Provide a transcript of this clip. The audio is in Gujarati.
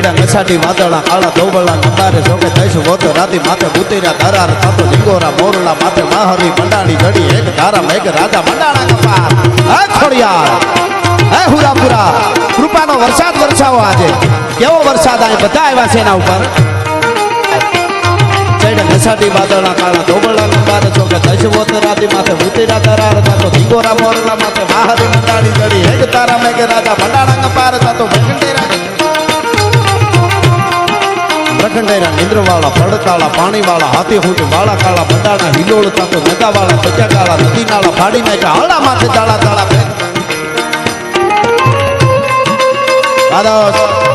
ચડ્યા નસાટી વાદળા કાળા ધોબળા નંબારે જોકે થઈશું વોતો રાતી માથે બુતેરા ધરાર થતો લીંગોરા મોરલા માથે માહરી મંડાણી ઘડી એક ધારા મેઘ રાજા મંડાણા કપાર હે ખોડિયાર હે હુરાપુરા કૃપાનો વરસાદ વરસાવો આજે કેવો વરસાદ આ બધા આવ્યા છે એના ઉપર ચડ્યા નસાટી વાદળા કાળા ધોબળા નંબારે જોકે થઈશું વોતો રાતી માથે બુતેરા ધરાર થતો લીંગોરા મોરલા માથે માહરી મંડાણી ઘડી એક ધારા મેઘ રાજા મંડાણા કપાર થતો પ્રખંડેરા નિંદ્રવાળા પડતાળા પાણીવાળા હાથી હુંટ વાળા કાળા બંડાણા હિલોળ તાતો નદાવાળા સજા કાળા નદી નાળા ફાડી નાખ્યા હાડા માથે તાળા તાળા